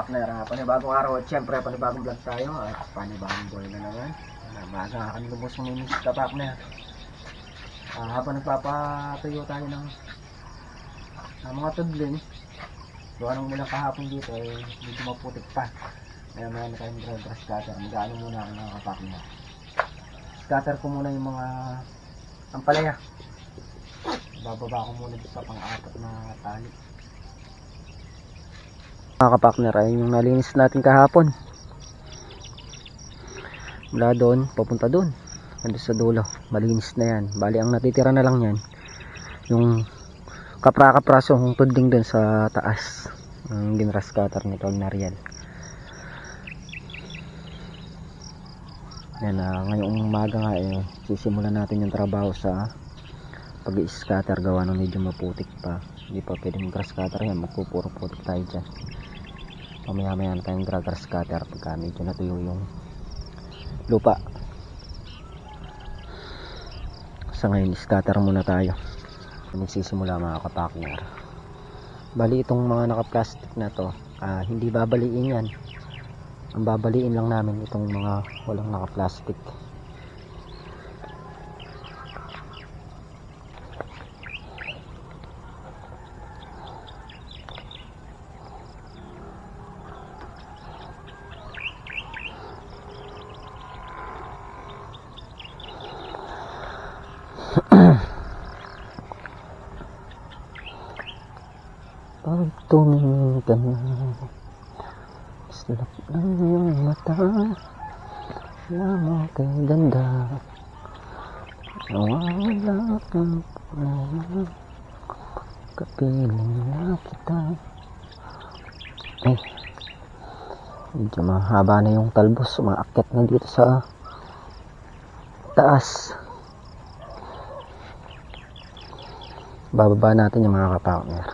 kapakner, panibagong araw at syempre panibagong vlog tayo at panibagong boy na naman. Maaga kami lubos ng minis kapakner. Habang nagpapatuyo tayo ng mga tudling, gawa nung mula kahapon dito ay medyo maputik pa. Kaya mayroon tayong grass cutter. Mag-ano muna ako ng kapakner. Scatter ko muna yung mga ampalaya. Bababa ko muna sa pang-apat na tali. Mga kapakner ay yung nalinis natin kahapon. Mula doon, papunta doon. Nandun sa dulo. Malinis na yan. Bali ang natitira na lang yan yung kapra-kaprasong tudling doon sa taas. Ang ginras cutter ni Tognariel. Yan, ngayong umaga nga sisimulan natin yung trabaho sa pag-i-scatter gawa ng medyo maputik pa. Hindi pa pwedeng grass cutter yan, magpupuro putik tayo dyan. Mamaya na tayong grass cutter pagka medyo natuyo yung lupa. Sa ngayon scatter muna tayo. Magsisimula mga kapakner. Bali itong mga naka-plastic na to, hindi babaliin yan. Ang babaliin lang namin itong mga walang naka-plastic. Pag tumingin ka na, slap ng iyong mata, lamang kay ganda, nawawala kang pulala, kapiling na kita. Medyo mahaba na yung talbos, umaakyat na dito sa taas. Bababa natin yung mga kapakner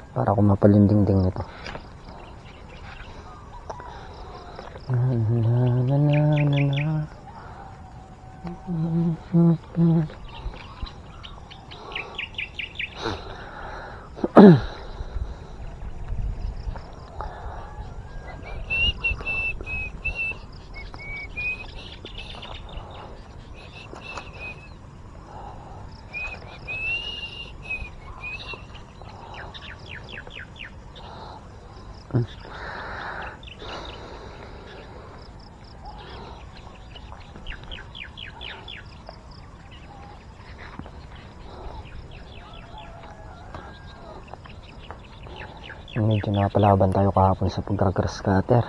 para kumapalinding-ding nito. Medyo napalaban tayo kahapon sa pag-grass cutter.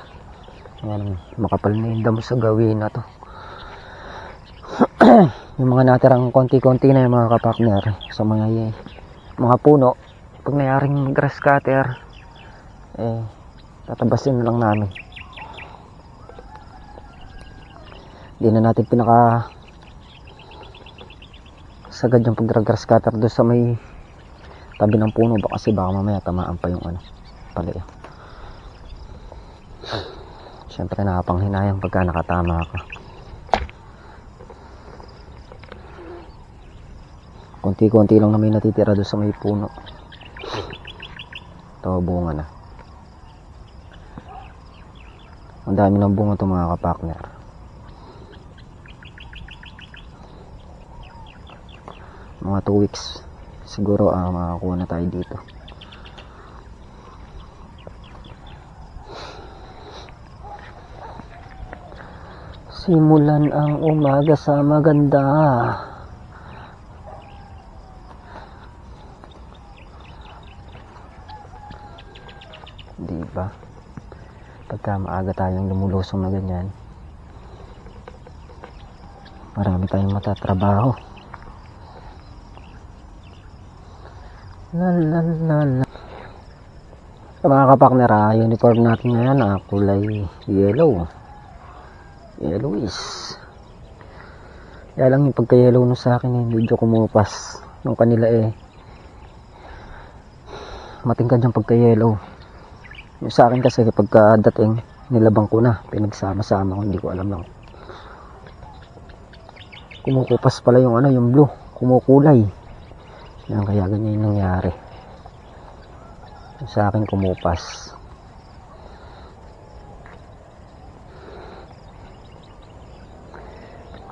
Ayan, makapal na yung damo sa gawin na to. Yung mga natirang konti-konti na yung mga kapakner sa mga puno, pag nayaring grass cutter, tatabasin na lang namin. Hindi na natin sagad yung pag-grass cutter doon sa may tabi ng puno, kasi baka mamaya tamaan pa yung palaya. Siyempre nakapanghinayang pagka nakatama ka. Konti-konti lang na may natitira doon sa may puno. Ito, bunga na. Ang dami ng bunga ito mga kapakner. Mga 2 weeks siguro makakuha na tayo dito. Simulan ang umaga sa maganda. Diba? Pagka maaga tayong lumulusong na ganyan, marami tayong matatrabaho. La. Sa mga kapakner, uniform natin ngayon kulay yellow. Yellowish. Kaya lang yung pagka-yellow no sa akin medyo kumupas. Yung kanila matingkad yung pagka-yellow. Yung sa akin kasi pagka-dating nilabang ko na, pinagsama-sama ko, hindi ko alam lang. Kumukupas pala yung yung blue, kumukulay. Yan, kaya ganyan yung nangyari. Yung sa akin kumupas.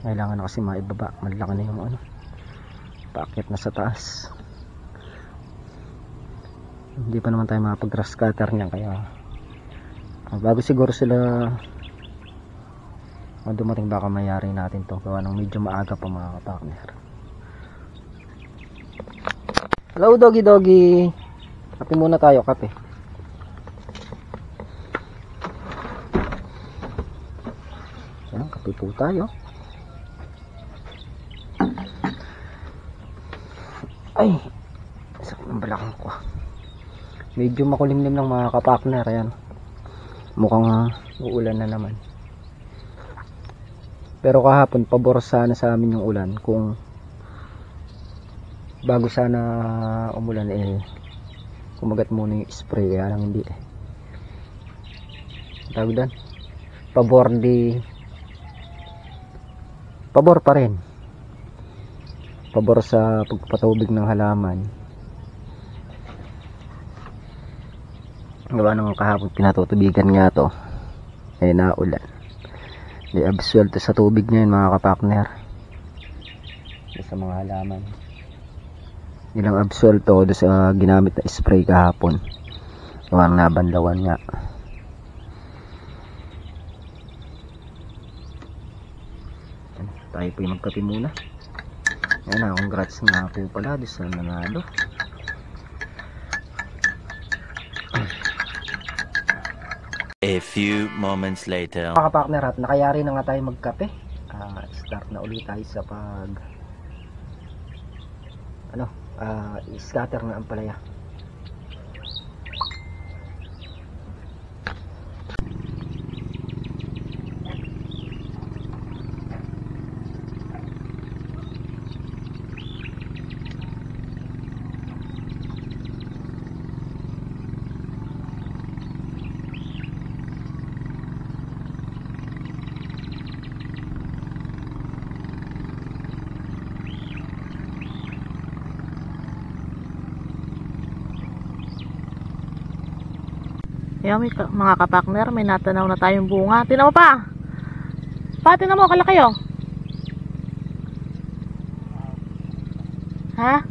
Kailangan na kasi maibaba, malaki na yung ano, paakyat na sa taas. Hindi pa naman tayo makapag grass cutter niyan, kaya bago siguro sila dumating baka mayari natin to, gawa ng medyo maaga pa mga kapartner. Hello doggy doggy, kape muna tayo, kape. Yan, kape po tayo. Ay, sakit ng balakang ko. Medyo makulimlim lang mga kapartner. Ayan, mukhang uulan na naman. Pero kahapon pabor sana sa amin yung ulan. Kung bago sana umulan kumagat muna yung spray. Kaya lang hindi tawag doon, pabor pa rin, pabor sa pagpatubig ng halaman. Gawa ng kahapon pinatutubigan nga to, naulan. Di absuelto sa tubig ngayon mga kapartner, sa mga halaman. Ilang absuelto do sa ginamit na spray kahapon. Gawa ng nabanlawan nga. Tayo po yung magkape muna. Yan na, congrats nga po pala doon sa nanalo. A few moments later. Mga partner, at nakayari na nga tayo magkape. Start na ulit tayo sa scatter ng ampalaya. Yan, mga kapartner, may natanaw na tayong bunga. Tingnan mo pa. Tingnan mo, kalaki oh. Ha?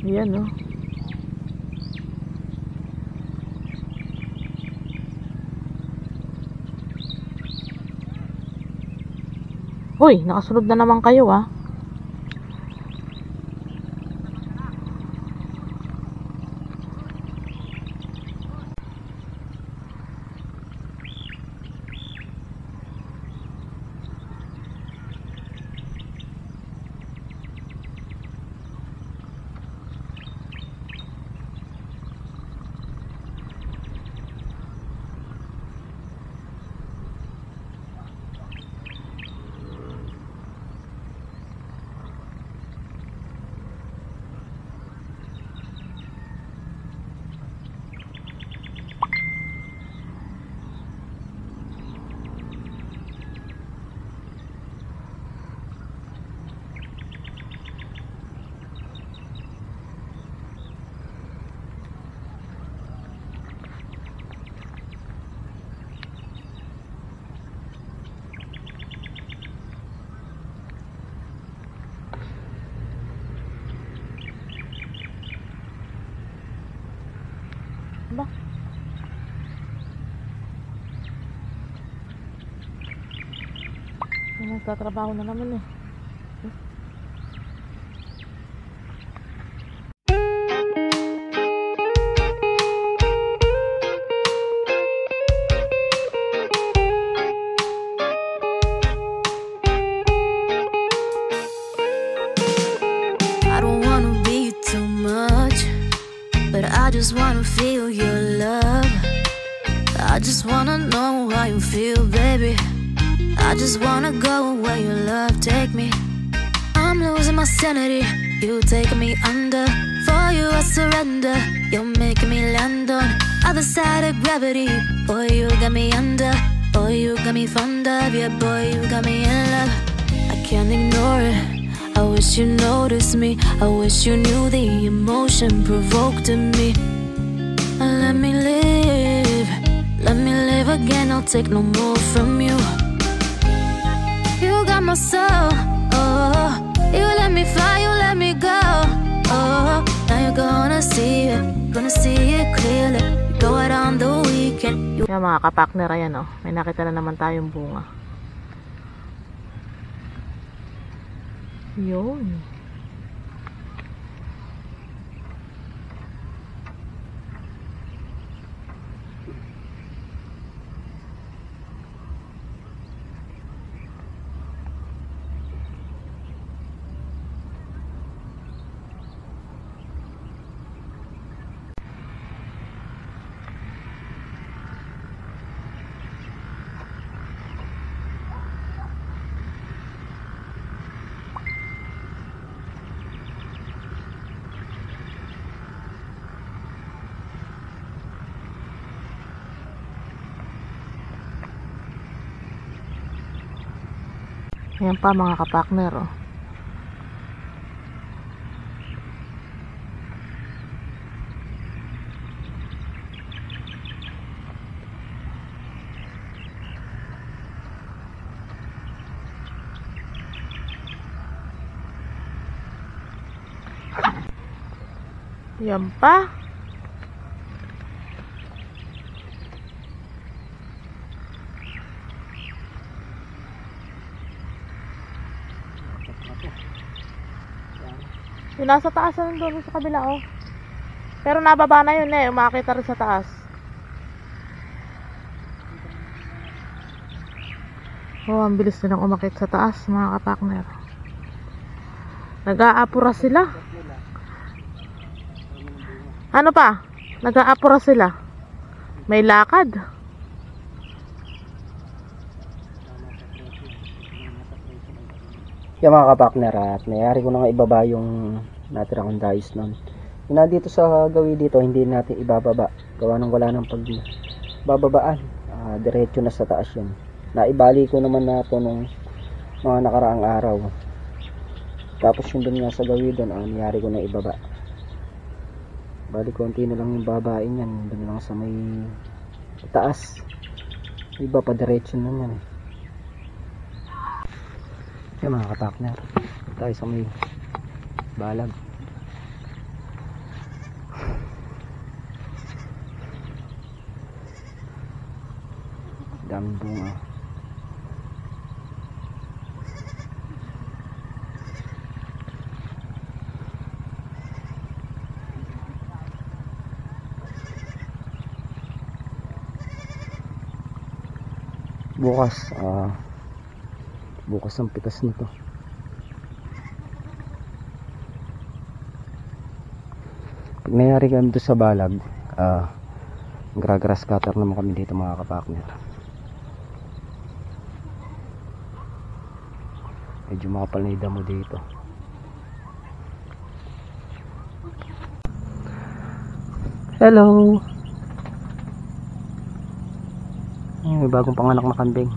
Yan oh. Hoy, nakasunod na naman kayo ah. Ba? Nagtatrabaho na naman eh. I don't wanna be too much, but I just wanna feel your love. I just wanna know how you feel, baby. I just wanna go where your love take me. I'm losing my sanity, you take me under. For you I surrender, you're making me land on other side of gravity. Boy, you got me under. Boy, you got me fond of. Yeah, boy, you got me in love. I can't ignore it, I wish you noticed me. I wish you knew the emotion provoked in me. Let me live again, I'll take no more from you. You got my soul, oh. You let me fly, you let me go, oh. Now you're gonna see it clearly. You go out on the weekend. Yan mga kapakner, ayan oh. May nakita na naman tayong bunga. Yun. Ayan pa mga kapakner oh. Ayan pa. Yung nasa taas na doon sa kabila oh. Pero nababa na yun eh, umakita rin sa taas. Oh, ang bilis nilang umakit sa taas mga kapakner. Nag-aapura sila. Ano pa? Nag-aapura sila. May lakad. Yung mga kapakner, at nayari ko na nga ibaba yung natira kong dais nun. Yung nandito sa gawi dito, hindi natin ibababa. Gawa nang wala ng pagbababaan. Diretso na sa taas yun. Naibali ko naman na ito nung mga nakaraang araw. Tapos yung dun nga sa gawi doon, nayari ko na ibaba. Bali konti na lang yung babain yan. Dun lang sa may taas. Iba pa diretso na yan. Yung mga kapakner, tayo sa may balag. Daming bunga. Bukas ang pitas nito. Pag nangyari kami doon sa balag, grass cutter naman kami dito mga kapakner. Medyo makapal na yung damo dito. Hello! May bagong panganak na kambing.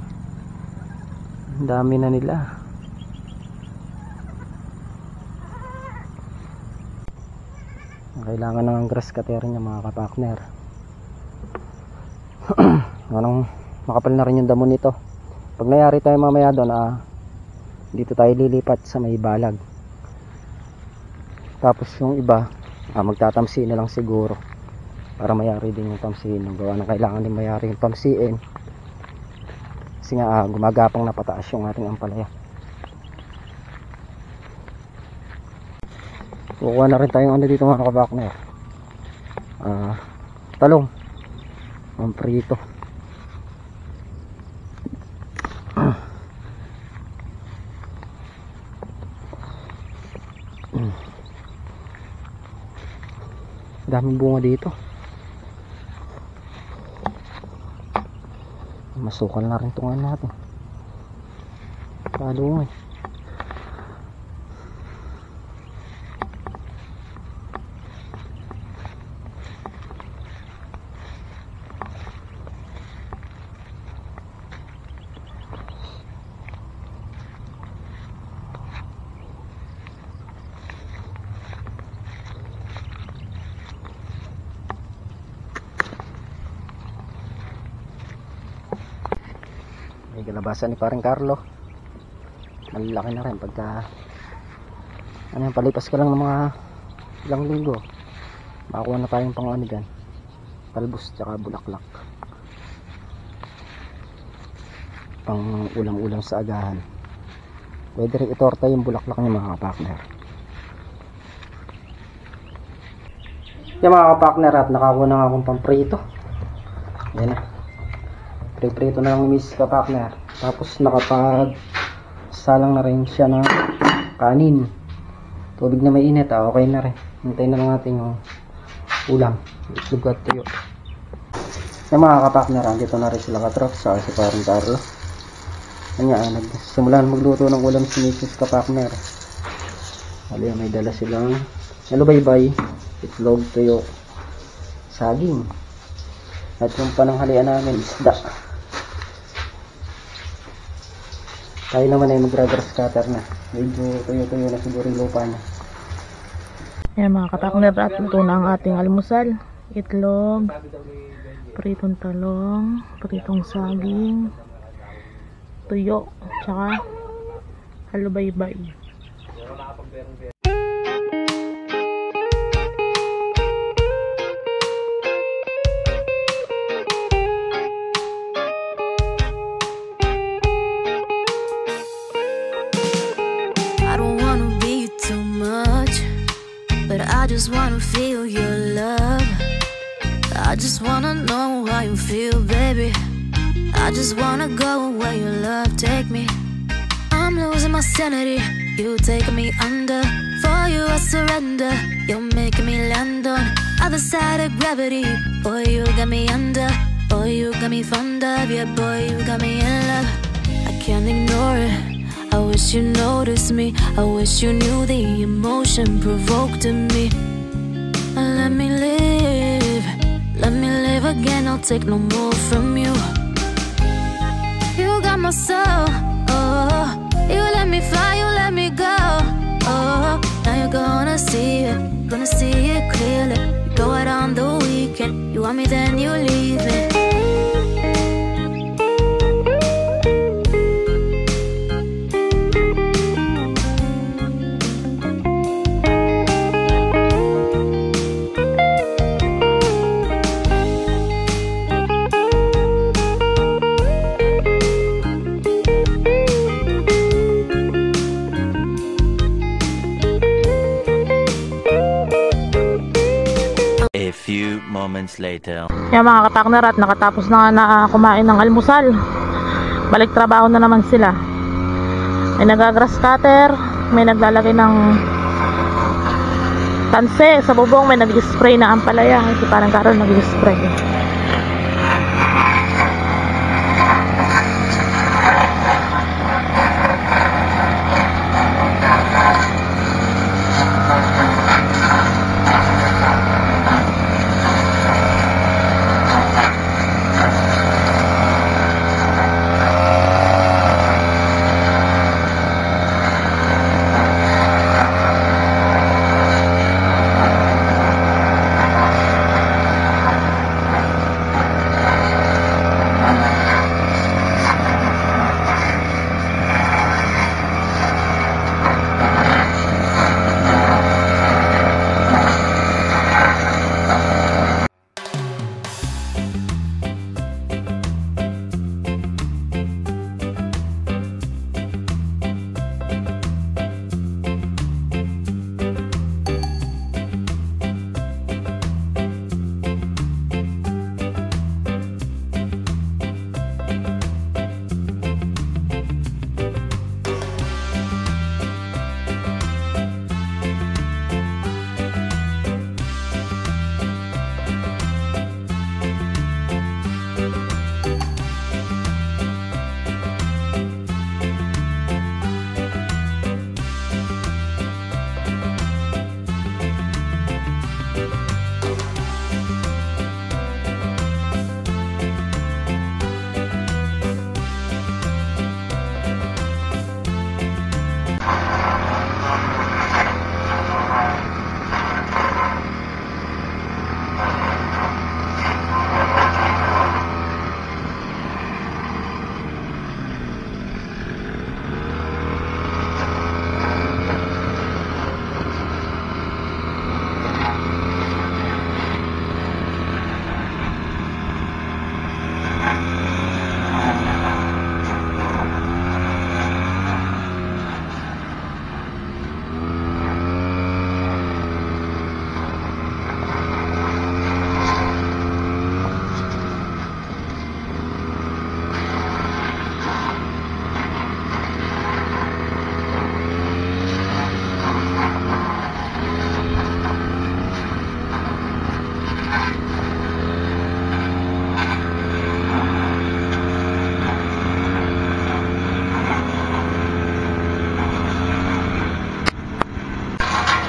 Ang dami na nila. Kailangan ng grass cutter niya mga kapakner. Anong makapal na rin yung damo nito. Pag nangyari tayo mamaya doon, dito tayo lilipat sa may balag. Tapos yung iba, magtatamsi na lang siguro. para mayari din yung pamsiin. Gawa ng kailangan din mayari yung pamsiin kasi nga gumagapang na pataas yung ating ampalaya. Kukuha na rin tayong ano dito mga kabakner, talong ang prito. Daming bunga dito. Masukal na rin tungan natin. Talungan. May kalabasan ni parang Carlo. Malalaki na rin pagka palipas ka lang ng mga ilang linggo, makakuha na tayong pang ano dyan, talbos tsaka bulaklak, pang ulam-ulam sa agahan. Pwede rin itorta yung bulaklak niya mga kapakner. Yung mga kapakner, at nakakuha na nga akong pamprito. Yan na, prito na lang ni Miss kapakner. Tapos nakapag-salang na rin siya ng kanin. Tubig na may init, okay na rin. Hintayin na lang natin yung ulam, itlog at tuyo. Yung mga kapakner, dito na rin sila katrop sa si parang Carlo. Kanya ay nagsimulan magluto ng ulam si Mrs. kapakner. Hali, may dala silang nalubaybay, itlog, tuyo, saging, at yung pananghalian namin, isda. Tayo naman ay mag-grass cutter na. Medyo tuyo-tuyo na siguro yung lupa niya. Yan mga kapakner, at luto na ang ating almusal. Itlog, pritong talong, pritong saging, tuyo, tsaka halubaybay. I just wanna feel your love. I just wanna know how you feel, baby. I just wanna go where your love take me. I'm losing my sanity, you taking me under. For you I surrender, you're making me land on other side of gravity. Boy, you got me under. Boy, you got me fond of. Yeah, boy, you got me in love. I can't ignore it, I wish you noticed me. I wish you knew the emotion provoked in me. Let me live again, I'll take no more from you. You got my soul, oh. You let me fly, you let me go, oh. Now you're gonna see it clearly. You go out on the weekend, you want me then you leave me. A few moments later. Yan mga kapakner, at nakatapos na nga na kumain ng almusal. Balik trabaho na naman sila. May nagagrass cutter, may naglalagay ng tanse sa bubong, may nag-spray na ampalaya. Kasi parang karon nag-spray.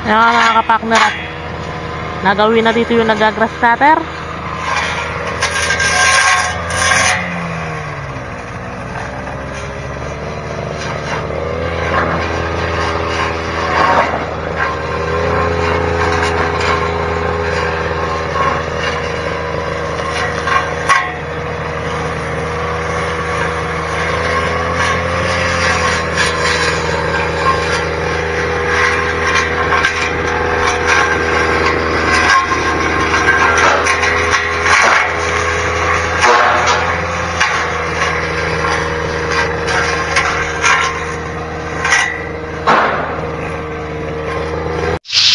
Ayan mga kapakner, at nagawin na dito yung nagagrass cutter.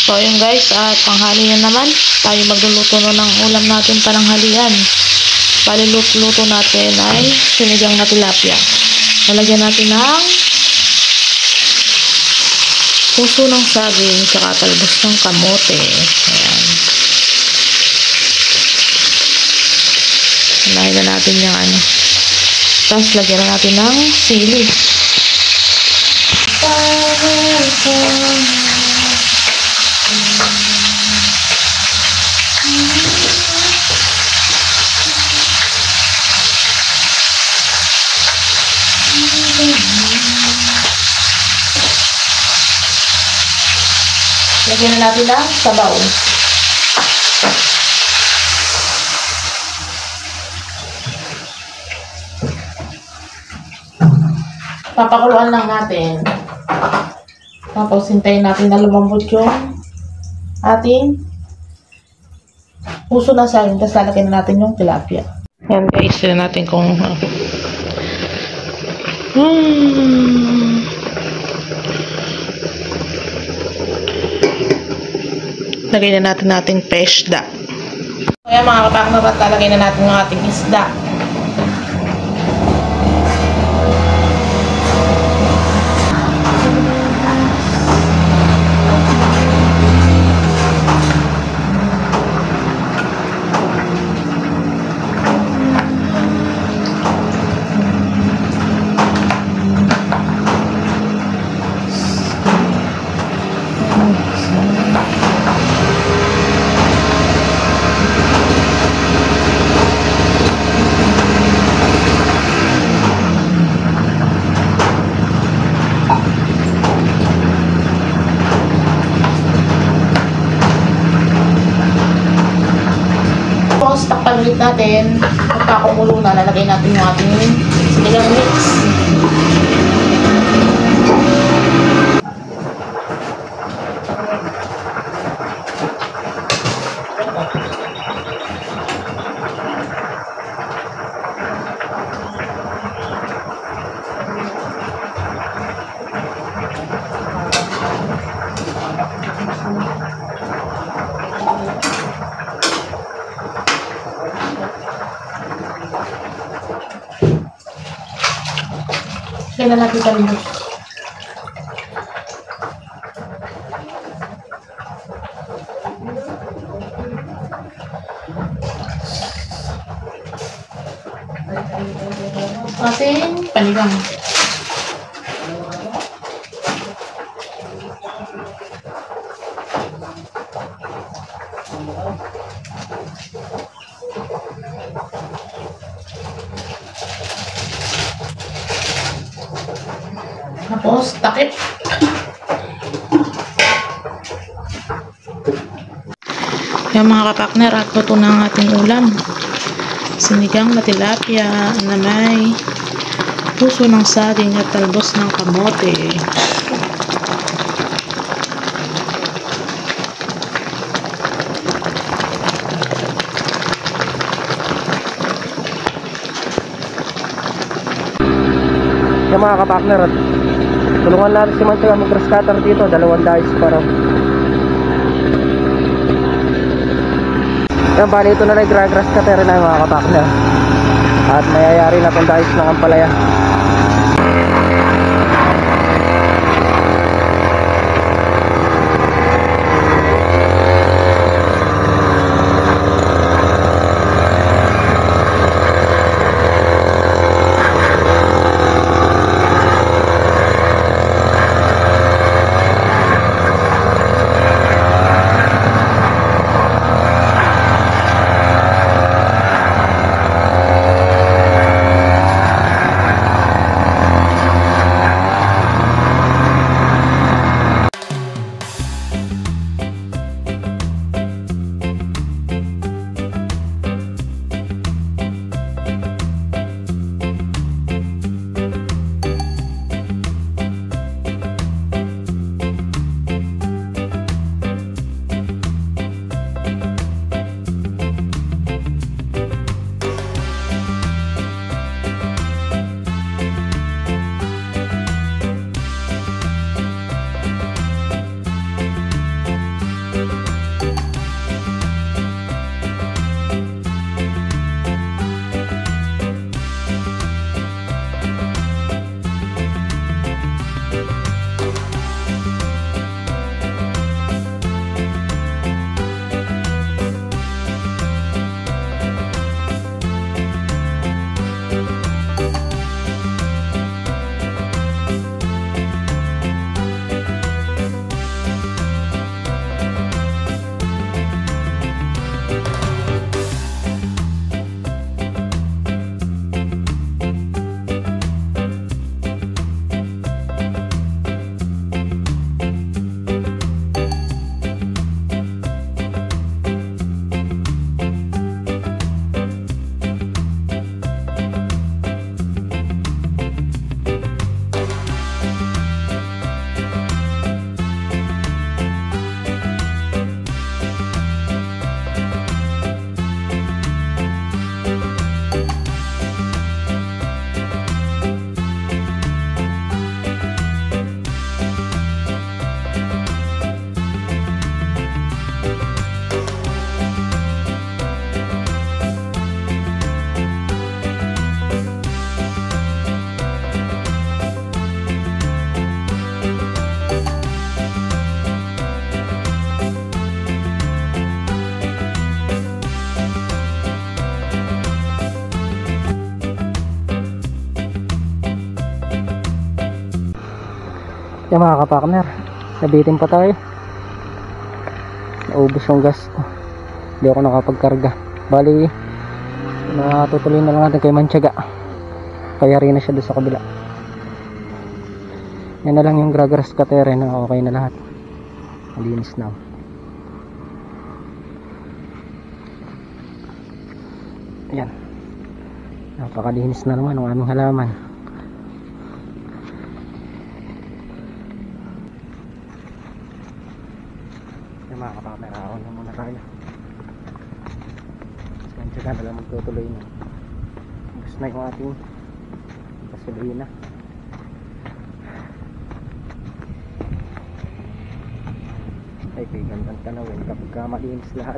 So ayun guys, at panghalian naman, tayo magluluto na ng ulam natin pananghalian. Bali luto natin ay sinigang na tilapia. Lalagyan natin ng puso ng saging tsaka talbos ng kamote. Ayan. Lagyan natin yung ano. Tapos lagyan na natin ng sili. Lagyan na natin ng sabaw. Papakuluan lang natin. Tapos hintayin natin na lumambot yung ating puso na saging. Tapos lalagyan na natin yung tilapia. Yan guys, sila natin kung lagay na natin ating pesda. Kaya mga kapakner, at lalagay na natin yung ating isda. Tapos takpan ulit natin. Pagkakumulo na, lalagay natin yung ating sinigang mix. Kaya na natin talbos. Ating panigang. Tapos takip. Yung mga kapakner, at luto na ang ating ulam. Sinigang na tilapia na may puso ng saging at talbos ng kamote. Yung mga kapakner, at tulungan natin si Mantika mag-grass cutter dito. 2 dice para. Yan, bali ito na lang grass cutter na mga kapakner. At mayayari na itong dice ng ampalaya. Yung mga kapartner, nabitin pa tayo. Naubos yung gas ko. Hindi ako nakapagkarga. Bali, natutuloy na lang natin kay Mantiaga. Kaya rin na siya doon sa kabila. Yan na lang yung grass cutter na okay na lahat. Malinis na. Ayan. Napakalinis na naman ang aming halaman. Yung mga kapakamera, ako na muna tayo. Mantiaga na lang magtutuloy na. Gusto na yung ating gasolina. Ay, kay gandang tanawin kapag malinis lahat.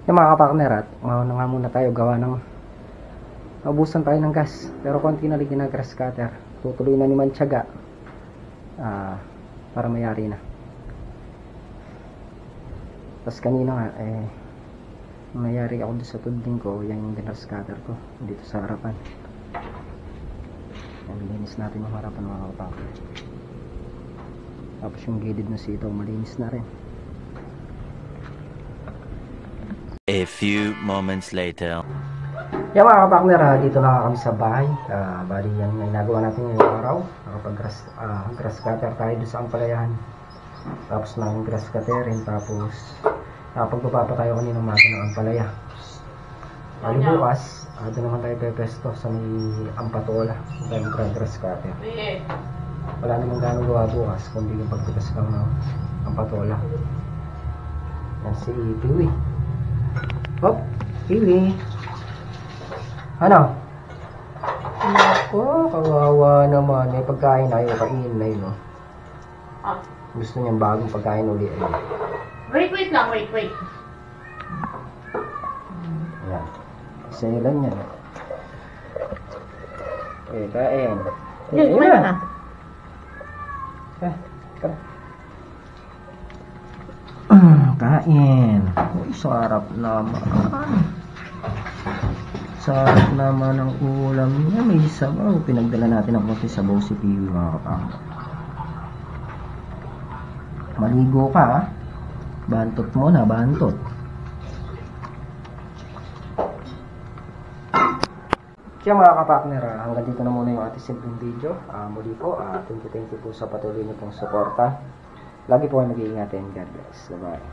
Yung mga kapartner, at ngayon na nga muna tayo gawa ng naubusan tayo ng gas, pero konti na ligin na grass cutter. Tutuloy na ni Mantiaga para mayari na. Tapos kanina nga mayari ako doon sa tudling ko. Yan yung grass cutter ko dito sa harapan. Linis natin yung harapan mga kapartner. Tapos yung gilid na sitaw malinis na rin. A few moments later. Yung mga kapartner, dito na kami sa bahay. Bali yan may nagawa natin ngayong araw. Nakapag-grass cutter tayo doon sa ampalayahan. Tapos na yung grass cutter rin. Tapos pagbaba pa tayo kanina umaga ng ampalaya. Bali bukas, doon naman tayo pepesto sa may ampatola. Yung grass cutter. Wala namang ganong gawa bukas, kundi yung pagpitas lang ng ampatola. Yan si Piwi. Hop, Piwi. Ano? Ako, kawawa naman. May pagkain na ayaw kainin na yun. Gusto niyang bagong pagkain uli. Wait lang, wait. Ayan. Sa'yo lang yan. Kain. Yun na. Tara. Kain. Uy, sarap naman. Sarap naman ang ulam niya. May sabaw. Pinagdala natin ang konti sabaw si Piwi mga kapatid. Maligo ka ha. Bantot mo na, bantot. Kaya mga kapatid, hanggang dito na muna yung ating simpleng video. Muli po, thank you po sa patuloy niyo pong suporta. Lagi po kayo mag-iingat and God bless. Bye-bye.